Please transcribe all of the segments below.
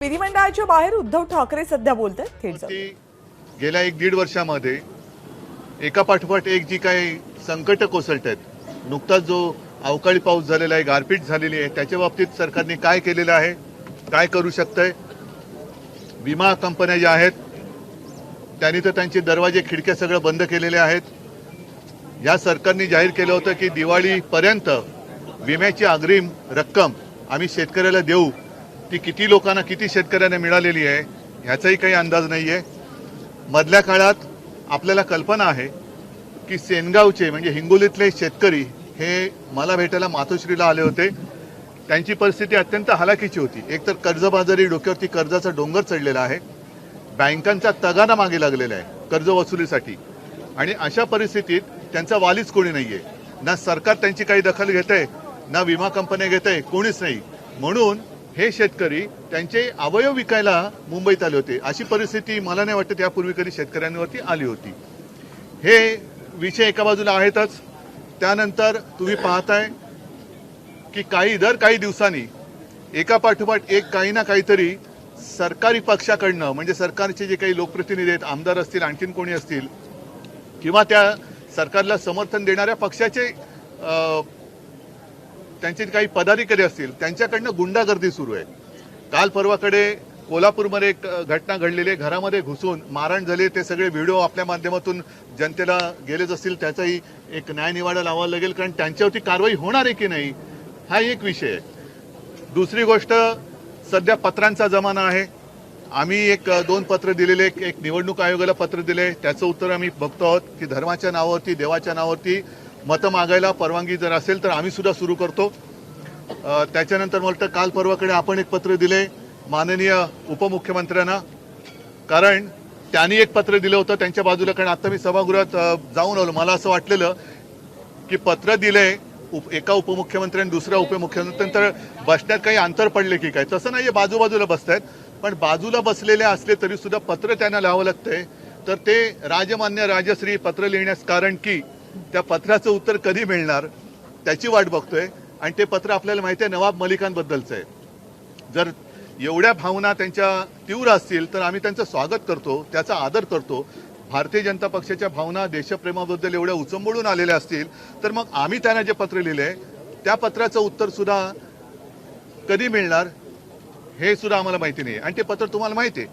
विधिमंडळाच्या बाहेर उद्धव ठाकरे सध्या बोलतात. थेट जाऊया. गेल्या 1-1.5 वर्षामध्ये एका पाठोपाठ एक जी काही संकट कोसळत आहेत, नुकताच जो अवकाळी पाऊस झालेला आहे, गारपीट झालेली आहे, त्याच्या बाबतीत सरकारने काय केलेलं आहे, काय करू शकतंय. विमा कंपन्या ज्या आहेत त्यांनी तर त्यांचे दरवाजे खिडक्या सगळं बंद केलेले आहेत. या सरकारने जाहीर केलं होतं की दिवाळीपर्यंत विम्याची अग्रिम रक्कम आम्ही शेतकऱ्याला देऊ. ती किती लोकांना, किती शेतकऱ्यांना मिळालेली आहे ह्याचाही काही अंदाज नाही आहे. मधल्या काळात आपल्याला कल्पना आहे की सेनगावचे म्हणजे हिंगोलीतले शेतकरी हे मला भेटायला मातोश्रीला आले होते. त्यांची परिस्थिती अत्यंत हलाखीची होती. एकतर कर्जबाजारी, डोक्यावरती कर्जाचा डोंगर चढलेला आहे, बँकांचा तगादा मागे लागलेला आहे कर्ज वसुलीसाठी, आणि अशा परिस्थितीत त्यांचा वालीच कोणी नाही आहे. ना सरकार त्यांची काही दखल घेत आहे, ना विमा कंपन्या घेत आहे, कोणीच नाही. म्हणून हे शेतकरी त्यांचे अवयव विकायला मुंबईत आले होते. अशी परिस्थिती मला नाही वाटत यापूर्वी कधी शेतकऱ्यांवरती आली होती. हे विषय एका बाजूला आहेतच. त्यानंतर तुम्ही पाहताय की काही दिवसांनी एका पाठोपाठ एक काही ना काहीतरी सरकारी पक्षाकडनं, म्हणजे सरकारचे जे काही लोकप्रतिनिधी आहेत, आमदार असतील, आणखीन कोणी असतील, किंवा त्या सरकारला समर्थन देणाऱ्या पक्षाचे त्यांचे काही पदाधिकारी असतील, त्यांच्याकडनं गुंडागर्दी सुरू आहे. काल परवाकडे कोल्हापूरमध्ये एक घटना घडलेली आहे. घरामध्ये घुसून मारहाण झाली. ते सगळे व्हिडिओ आपल्या माध्यमातून जनतेला गेलेच असतील. त्याचाही एक न्यायनिवाडा लावावा लागेल, कारण त्यांच्यावरती कारवाई होणार आहे की नाही हा एक विषय आहे. दुसरी गोष्ट, सध्या पत्रांचा जमाना आहे. आम्ही 2 पत्र दिलेले, एक निवडणूक आयोगाला पत्र दिले. त्याचं उत्तर आम्ही बघतो आहोत की धर्माच्या नावावरती, देवाच्या नावावरती मतं मागायला परवानगी जर असेल तर आम्ही सुद्धा सुरू करतो. त्याच्यानंतर मला वाटतं काल परवाकडे आपण एक पत्र दिले माननीय उपमुख्यमंत्र्यांना, कारण त्यांनी एक पत्र दिलं होतं त्यांच्या बाजूला. कारण आता मी सभागृहात जाऊन आलो, मला असं वाटलेलं की पत्र दिले एका उपमुख्यमंत्र्यांनी दुसऱ्या उपमुख्यमंत्र्यांतर बसण्यात काही अंतर पडले की काय. तसं नाही, बाजूबाजूला बसतायत, पण बाजूला बसलेले असले तरी सुद्धा पत्र त्यांना लिहावं लागतंय. तर ते राजमान्य राजश्री पत्र लिहिण्यास, कारण की त्या पत्राचं उत्तर कधी मिळणार त्याची वाट बघतोय. आणि ते पत्र आपल्याला माहिती आहे नवाब मलिकांबद्दलचं आहे. जर एवढ्या भावना त्यांच्या तीव्र असतील तर आम्ही त्यांचं स्वागत करतो, त्याचा आदर करतो. भारतीय जनता पक्षाच्या भावना देशप्रेमाबद्दल एवढ्या उचंबळून आलेल्या असतील तर मग आम्ही त्यांना जे पत्र लिहिलंय त्या पत्राचं उत्तर सुद्धा कधी मिळणार हे सुद्धा आम्हाला माहिती नाही. आणि ते पत्र तुम्हाला माहिती आहे,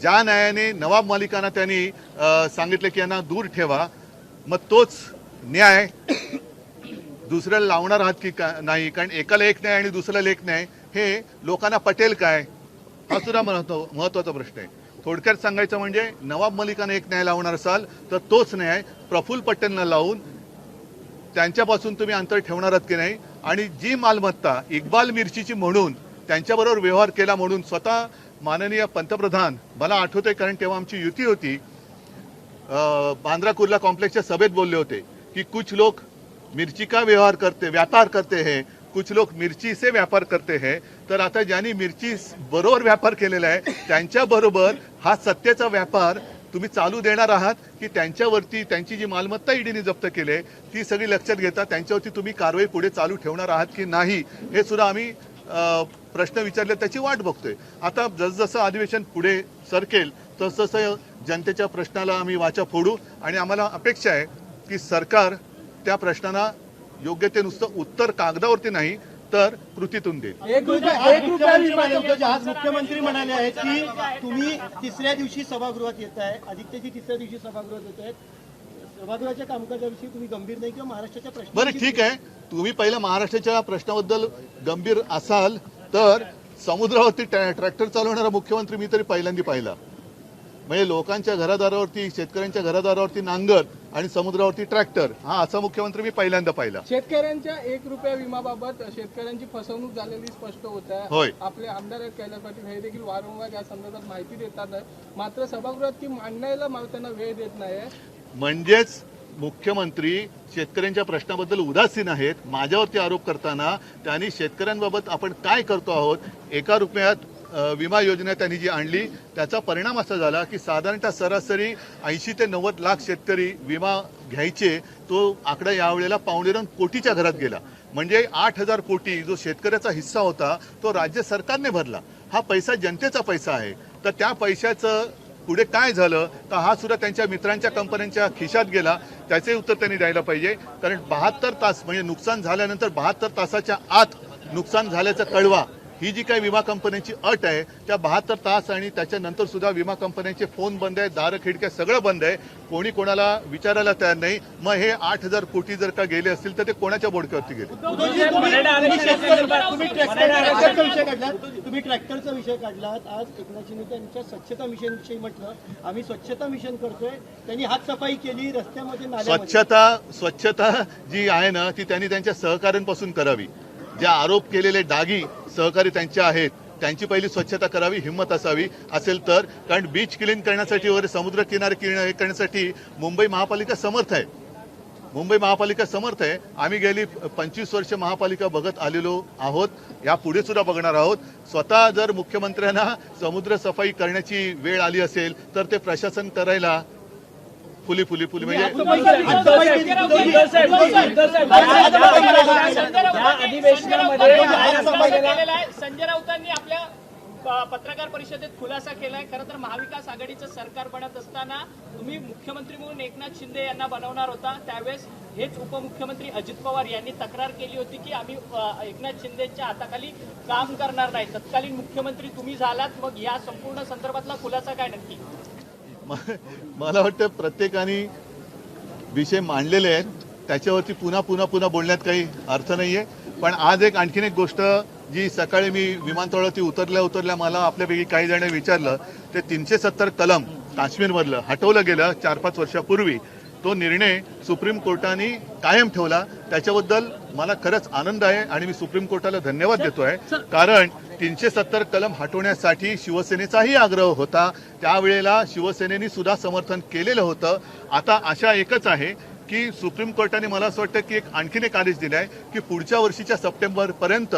ज्या न्यायाने नवाब मलिकांना त्यांनी सांगितलं की यांना दूर ठेवा, मग तोच न्याय दुसऱ्याला लावणार आहात की नाही. कारण एकाला एक न्याय आणि दुसऱ्याला एक न्याय हे लोकांना पटेल काय हा सुद्धा महत्वाचा प्रश्न आहे. थोडक्यात सांगायचं म्हणजे नवाब मलिकांना एक न्याय लावणार असाल तर तोच न्याय प्रफुल्ल पटेलना लावून त्यांच्यापासून तुम्ही अंतर ठेवणार आहात की नाही. आणि जी मालमत्ता इक्बाल मिरचीची म्हणून त्यांच्याबरोबर व्यवहार केला म्हणून स्वतः माननीय पंतप्रधान, मला आठवतंय कारण तेव्हा आमची युती होती, बांद्रा कुर्ला कॉम्प्लेक्सच्या सभेत बोलले होते की कुछ लोग मिर्ची का व्यापार करते हैं, कुछ लोग मिर्ची से व्यापार करते हैं. तर आता ज्यांनी मिरची बरोबर व्यापार केलेला आहे त्यांच्याबरोबर हा सत्तेचा व्यापार तुम्ही चालू देणार आहात की त्यांच्यावरती त्यांची जी मालमत्ता ईडीने जप्त केली आहे ती सगळी लक्षात घेता त्यांच्यावरती तुम्ही कारवाई पुढे चालू ठेवणार आहात की नाही हे सुद्धा आम्ही प्रश्न विचारले, त्याची वाट बघतोय. आता जसजसं अधिवेशन पुढे सरकेल तसतसं जनतेच्या प्रश्नाला आम्ही वाचा फोडू आणि आम्हाला अपेक्षा आहे की सरकार त्या प्रश्नांना योग्य ते नुसतं उत्तर कागदावरती नाही तर कृतीतून देईल. आज मुख्यमंत्री म्हणाले आहेत की तुम्ही तिसऱ्या दिवशी सभागृहात येत आहे, आदित्यजी तिसऱ्या दिवशी सभागृहात येत आहेत, सभागृहाच्या कामकाजाविषयी तुम्ही गंभीर नाही किंवा महाराष्ट्राच्या प्रश्न. बरं ठीक आहे, तुम्ही पहिलं महाराष्ट्राच्या प्रश्नाबद्दल गंभीर असाल तर समुद्रावरती ट्रॅक्टर चालवणारा मुख्यमंत्री मी तरी पहिल्यांदा पाहिला. म्हणजे लोकांच्या घरादारावरती, शेतकऱ्यांच्या घरादारावरती नांगर आणि समुद्रावरती ट्रॅक्टर, हा असा मुख्यमंत्री मी पहिल्यांदा पाहिला. शेतकऱ्यांच्या 1 रुपया विमाबाबत शेतकऱ्यांची फसवणूक झालेली स्पष्ट होत आहे. होय, आपले आमदार आहेत कैलास पाटील हे देखील वारंवार या संदर्भात माहिती देतात, मात्र सभागृहात ती मांडण्याला त्यांना वेळ देत नाही. म्हणजेच मुख्यमंत्री शेतकऱ्यांच्या प्रश्नाबद्दल उदासीन आहेत. माझ्यावरती आरोप करताना त्यांनी शेतकऱ्यांबाबत आपण काय करतो आहोत, 1 रुपयात विमा योजना त्यांनी जी आणली त्याचा परिणाम असा झाला की साधारणतः सरासरी 80 ते 90 लाख शेतकरी विमा घ्यायचे, तो आकडा यावेळेला 2.25 कोटीच्या घरात गेला. म्हणजे 8,000 कोटी जो शेतकऱ्याचा हिस्सा होता तो राज्य सरकारने भरला. हा पैसा जनतेचा पैसा आहे. तर त्या पैशाचं पुढे काय झालं तर हा सुद्धा त्यांच्या मित्रांच्या कंपन्यांच्या खिशात गेला, त्याचे उत्तर त्यांनी द्यायला पाहिजे. कारण 72 तास म्हणजे नुकसान झाल्यानंतर 72 तासाच्या आत नुकसान झाल्याचा कळवा, ही जी काही विमा कंपन्यांची अट आहे त्या 72 तास आणि त्याच्यानंतर सुद्धा विमा कंपन्यांचे फोन बंद आहे, दारं खिडक्या सगळं बंद आहे, कोणी कोणाला विचारायला तयार नाही. मग हे 8,000 कोटी जर का गेले असतील तर ते कोणाच्या बोडक्यावरती गेले? तुम्ही ट्रॅक्टरचा विषय काढलात. आज एकनाथ शिंदे त्यांच्या स्वच्छता मिशन विषयी म्हटलं, आम्ही स्वच्छता मिशन करतोय. त्यांनी हात सफाई केली रस्त्यामध्ये, नाल्यामध्ये. स्वच्छता जी आहे ना ती त्यांनी त्यांच्या सहकाऱ्यांपासून करावी. जे आरोप केलेले डागी सहकारी त्यांचे आहेत त्यांची पहिली स्वच्छता करावी, हिंमत असावी असेल तर. कारण बीच क्लीन करण्यासाठी वगैरे समुद्र किनारे क्लीन करण्यासाठी मुंबई महापालिका समर्थ आहे. मुंबई महापालिका समर्थ आहे. आम्ही गेली 25 वर्ष महापालिका बघत आलेलो आहोत, यापुढे सुद्धा बघणार आहोत. स्वतः जर मुख्यमंत्र्यांना समुद्र सफाई करण्याची वेळ आली असेल तर ते प्रशासन करायला फुली म्हणजे संजय राऊतांनी आपल्या पत्रकार परिषदेत खुलासा केलाय. खरं तर महाविकास आघाडीचं सरकार बनत असताना तुम्ही मुख्यमंत्री म्हणून एकनाथ शिंदे यांना बनवणार होता. त्यावेळेस हेच उपमुख्यमंत्री अजित पवार यांनी तक्रार केली होती की आम्ही एकनाथ शिंदेच्या हाताखाली काम करणार नाही. तत्कालीन मुख्यमंत्री तुम्ही झालात, मग या संपूर्ण संदर्भातला खुलासा काय नक्की? मला वाटतं प्रत्येकाने विषय मांडलेले आहेत, त्याच्यावरती पुन्हा बोलण्यात काही अर्थ नाहीये. पण आज आणखीन एक गोष्ट जी सकाळी मी विमानतळावरती उतरल्या मला आपल्यापैकी काही जण विचारलं, ते 370 कलम काश्मीरमधलं हटवलं गेलं 4-5 वर्षापूर्वी. तो निर्णय सुप्रीम कोर्टाने कायम ठेवला, त्याच्याबद्दल मला खरंच आनंद आहे आणि मी सुप्रीम कोर्टाला धन्यवाद देतोय. कारण 370 कलम हटवण्यासाठी शिवसेनेचाही आग्रह होता, त्यावेळेला शिवसेनेने सुद्धा समर्थन केलेलं होतं. आता आशा एकच आहे की सुप्रीम कोर्टाने मला असं वाटतं की आणखीन एक आदेश दिलाय की पुढच्या वर्षीच्या सप्टेंबरपर्यंत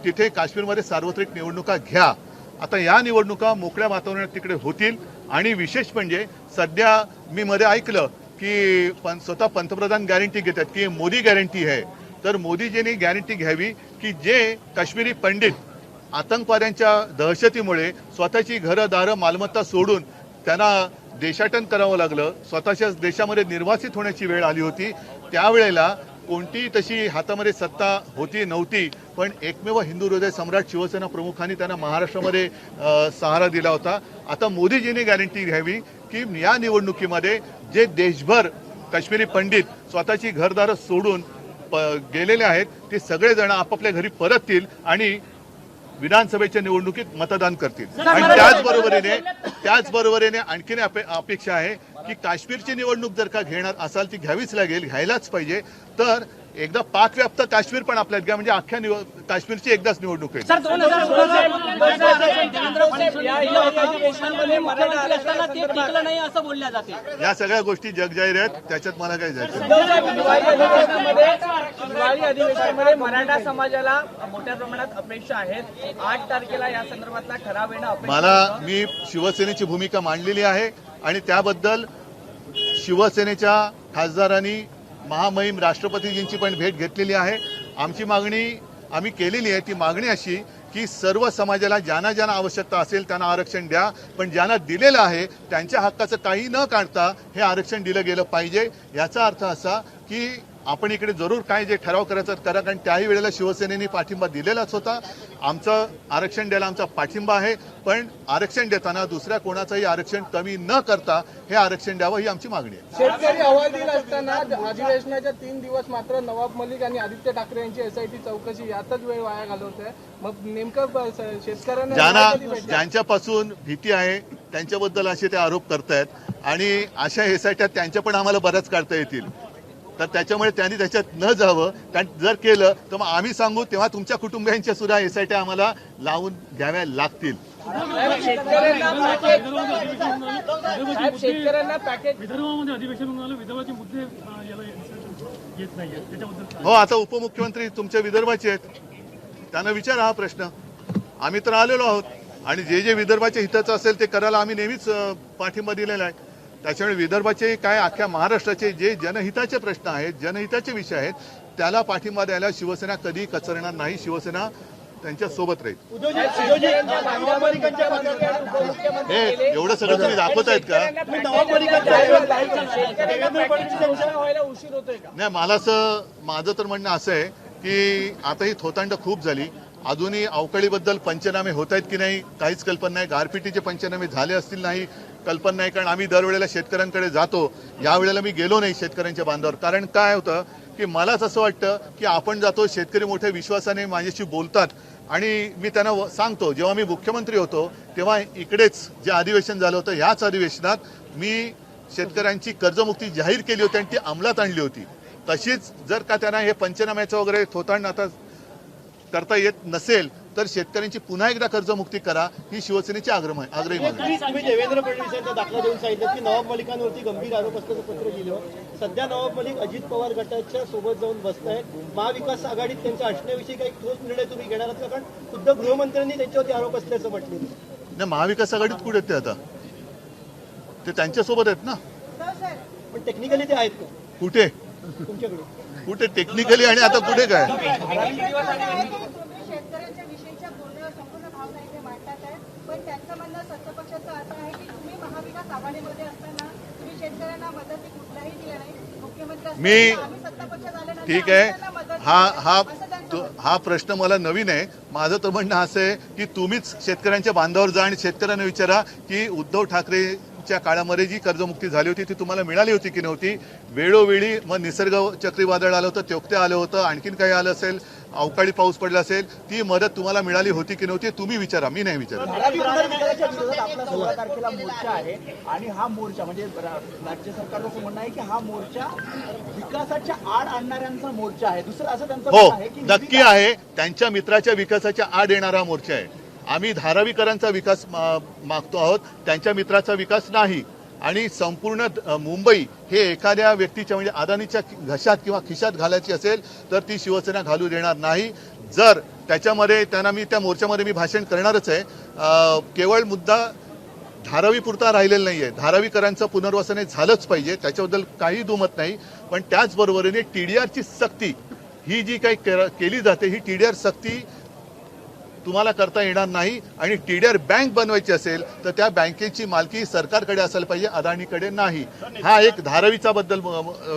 तिथे काश्मीरमध्ये सार्वत्रिक निवडणुका घ्या. आता या निवडणुका मोकळ्या वातावरणात तिकडे होतील. आणि विशेष म्हणजे सध्या मी मध्ये ऐकलं की स्वतः पंतप्रधान गॅरंटी घेतात की मोदी गॅरंटी आहे. तर मोदीजींनी गॅरंटी घ्यावी की जे काश्मीरी पंडित आतंकवाद्यांच्या दहशतीमुळे स्वतःची घरं दारं मालमत्ता सोडून त्यांना देशाटन करावं लागलं, स्वतःच्याच देशामध्ये निर्वासित होण्याची वेळ आली होती, त्यावेळेला कोणती तशी हातामध्ये सत्ता होती नव्हती, पण एकमेव हिंदू हृदय सम्राट शिवसेना प्रमुखांनी त्यांना महाराष्ट्रामध्ये सहारा दिला होता. आता मोदीजींनी गॅरंटी घ्यावी की या निवडणुकीमध्ये जे देशभर काश्मीरी पंडित स्वतःची घरदारं सोडून गेलेले आहेत ते सगळेजण आपापल्या घरी परततील आणि विधानसभेच्या निवडणुकीत मतदान करतील. आणि त्याचबरोबरीने आणखीन अपेक्षा आहे की काश्मीरची निवडणूक जर का घेणार असाल ती घ्यावीच लागेल, घ्यायलाच पाहिजे. तर एकदा पाकव्याप्त काश्मीर पण आपल्यात घ्या, म्हणजे अख्ख्या काश्मीरची एकदाच निवडणूक आहे. या सगळ्या गोष्टी जगजाहीर आहेत, त्याच्यात मला काय जायचं. हिवाळी अधिवेशनामध्ये मराठा समाजाला मोठ्या प्रमाणात अपेक्षा आहेत. 8 तारखेला या संदर्भातला ठराव येणं मी शिवसेनेची भूमिका मांडलेली आहे आणि त्याबद्दल शिवसेनेच्या खासदारांनी महामहिम राष्ट्रपतीजींची पण भेट घेतलेली आहे. आमची मागणी आम्ही केलेली आहे. ती मागणी अशी की सर्व समाजाला ज्यांना आवश्यकता असेल त्यांना आरक्षण द्या, पण ज्यांना दिलेलं आहे त्यांच्या हक्काचं काही न काढता हे आरक्षण दिलं गेलं पाहिजे. याचा अर्थ असा की आपण इकडे जरूर काय जे ठराव करायचा करा, कारण त्याही वेळेला शिवसेनेने पाठिंबा दिलेलाच होता. आमचं आरक्षण द्यायला आमचा पाठिंबा आहे, पण आरक्षण देताना दुसऱ्या कोणाचंही आरक्षण कमी न करता हे आरक्षण द्यावं ही आमची मागणी आहे. शेतकरी अहवाल असताना अधिवेशनाच्या 3 दिवस मात्र नवाब मलिक आणि आदित्य ठाकरे यांची एसआयटी चौकशी यातच वेळ वाया घालवत आहे. मग नेमकं शेतकऱ्यांना ज्यांच्यापासून भीती आहे त्यांच्याबद्दल असे ते आरोप करतायत आणि अशा एसआयट्या त्यांच्या पण आम्हाला बऱ्याच काढता येतील. तर त्याच्यामुळे त्यांनी त्याच्यात न जावं, कारण जर केलं तर मग आम्ही सांगू तेव्हा तुमच्या कुटुंबियांच्या सुद्धा एसआयटी आम्हाला लावून घ्याव्या लागतील. हो, आता उपमुख्यमंत्री तुमच्या विदर्भाचे आहेत, त्यांना विचारा हा प्रश्न. आम्ही तर आलेलो आहोत आणि जे विदर्भाच्या हिताचं असेल ते करायला आम्ही नेहमीच पाठिंबा दिलेला आहे. त्याच्यामुळे विदर्भाचे काय अख्ख्या महाराष्ट्राचे जे जनहिताचे प्रश्न आहेत, जनहिताचे विषय आहेत, त्याला पाठिंबा द्यायला शिवसेना कधी कचरणार नाही. शिवसेना त्यांच्या सोबत राहील. उद्धवजी नवाब मलिकांच्या पत्रात हे एवढं सगळं तुम्ही दाखवतायत का? नवाब मलिकांच्या देवेंद्र फडणवीस यांच्या व्हायला उशीर होतोय का? नाही, माझं तर म्हणणं असं आहे की आता ही थोतांड खूप झाली. अजूनही अवकाळीबद्दल पंचनामे होत आहेत की नाही काहीच कल्पना नाही. गारपिटीचे पंचनामे झाले असतील नाही कल्पना नाही, कारण आम्ही दरवेळेला शेतकऱ्यांकडे जातो. यावेळेला मी गेलो नाही शेतकऱ्यांच्या बांधावर. कारण काय होतं की मलाच असं वाटतं की आपण जातो, शेतकरी मोठ्या विश्वासाने माझ्याशी बोलतात आणि मी त्यांना सांगतो. जेव्हा मी मुख्यमंत्री होतो तेव्हा इकडेच जे अधिवेशन झालं होतं, ह्याच अधिवेशनात मी शेतकऱ्यांची कर्जमुक्ती जाहीर केली होती आणि ती अंमलात आणली होती. तशीच जर का त्यांना हे पंचनाम्याचं वगैरे थोतांड आता करता येत नसेल तर शेतकऱ्यांची पुन्हा एकदा कर्जमुक्ती करा, ही शिवसेनेची आग्रही मागणी आहे. तुम्ही देवेंद्र फडणवीस यांचा दाखला देऊन सांगितलं की नवाब मलिकांवरती गंभीर आरोप असल्याचं पत्र दिलं. सध्या नवाब मलिक अजित पवार गटाच्या सोबत जाऊन बसतायत. महाविकास आघाडीत त्यांच्या असण्याविषयी काही ठोस निर्णय तुम्ही घेणार आहात का? कारण खुद्द गृहमंत्र्यांनी त्यांच्यावरती आरोप असल्याचं म्हटलेलं आहे. नाही, महाविकास आघाडीत कुठे आहेत ते आता? ते त्यांच्यासोबत आहेत ना. पण टेक्निकली ते आहेत का कुठे तुमच्याकडे? कुठे टेक्निकली आणि आता कुठे काय? शेतकऱ्यांच्या विषयीच्या बोलण्यावर संपूर्ण भावना इथे मांडतात आहेत. पण त्यांचं म्हणणं सत्तापक्षाचं असं आहे की तुम्ही महाविकास आघाडीमध्ये असताना तुम्ही शेतकऱ्यांना मदत कुठलाही दिला नाही. मुख्यमंत्री असताना आम्ही सत्तापक्षात आल्यानंतर ठीक आहे. आम्ही त्यांना मदत दिली नाही. हा प्रश्न मला नवीन आहे. माझं तर म्हणणं असं आहे की तुम्हीच शेतकऱ्यांच्या बांधावर जा आणि शेतकऱ्यांना विचारा की उद्धव ठाकरेच्या काळामध्ये जी कर्जमुक्ती झाली होती ती तुम्हाला मिळाली होती की नव्हती. वेळोवेळी मग निसर्ग चक्रीवादळ आलं होतं, तेवते आलं होतं, आणखीन काही आलं असेल, अवकाळी पाऊस पडला असेल, ती मदत तुम्हाला मिळाली होती की नव्हती तुम्ही विचारा, मी नाही विचारत. धारावी विकासाच्या विरोधात आपला 16 तारखेला मोर्चा आहे आणि हा मोर्चा म्हणजे राज्य सरकारचं असं म्हणणं आहे की हा मोर्चा विकासाच्या आड आणणाऱ्यांचा मोर्चा आहे. दुसरं असं त्यांचं हो, म्हणणं आहे की नक्की आहे. त्यांच्या मित्राच्या विकासाच्या आड येणारा मोर्चा आहे. आम्ही धारावीकरांचा विकास मागतो आहोत, त्यांच्या मित्राचा विकास नाही. आणि संपूर्ण मुंबई हे एखाद्या व्यक्तीच्या म्हणजे अदानीच्या घशात किंवा खिशात घालायची असेल तर ती शिवसेना घालू देणार नाही. जर त्याच्यामध्ये त्यांना मी त्या मोर्चामध्ये मी भाषण करणारच आहे. केवळ मुद्दा धारावीपुरता राहिलेला नाही आहे. धारावीकरांचं पुनर्वसन हे झालंच पाहिजे, त्याच्याबद्दल काही दुमत नाही. पण त्याचबरोबरीने TDRची सक्ती ही जी काही केली जाते, ही TDR सक्ती तुम्हाला करता येणार नाही. आणि TDR बँक बनवायची असेल तर त्या बँकेची मालकी सरकारकडे असायला पाहिजे, अदानीकडे नाही. हा एक धारावीचा बद्दल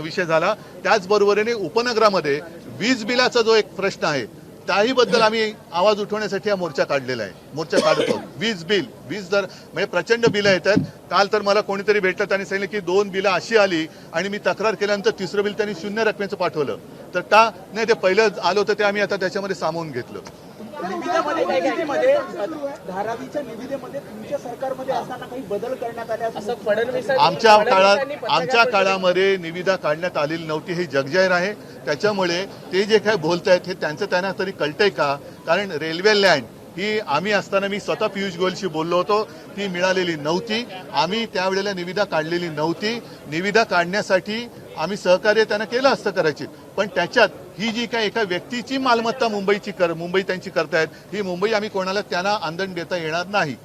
विषय झाला. त्याचबरोबरीने उपनगरामध्ये वीज बिलाचा जो एक प्रश्न आहे त्याही बद्दल आम्ही आवाज उठवण्यासाठी हा मोर्चा काढलेला आहे. मोर्चा काढतो. वीज जर म्हणजे प्रचंड बिलं येतात. काल तर मला कोणीतरी भेटलं, त्यांनी सांगितलं की 2 बिलं अशी आली आणि मी तक्रार केल्यानंतर तिसरं बिल त्यांनी 0 रकमेचं पाठवलं. तर का नाही, ते पहिलं आलं होतं ते आम्ही आता त्याच्यामध्ये सामावून घेतलं. निविदेमध्ये धारावीच्या निविदेमध्ये तुमच्या सरकारमध्ये असताना काही बदल करण्यात आले असं फडणवीस आमच्या काळामध्ये निविदा काढण्यात आलेली नव्हती, हे जगजाहीर आहे. त्याच्यामुळे ते जे काही बोलतायत हे त्यांना तरी कळतंय का? कारण रेल्वे लँड ही आम्ही असताना मी स्वतः पियुष गोयलशी बोललो होतो, ती मिळालेली नव्हती. आम्ही त्यावेळेला निविदा काढलेली नव्हती. निविदा काढण्यासाठी आम्ही सहकार्य त्यांना केलं असतं करायची. पण त्याच्यात ही जी काही एका व्यक्तीची मालमत्ता मुंबई त्यांची करतायत, ही मुंबई आम्ही कोणाला त्यांना आंदण देता येणार नाही.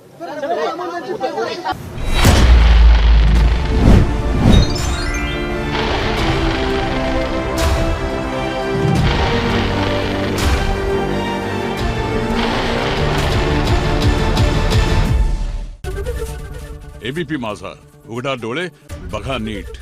ABP माझा, उघडा डोळे बघा नीट.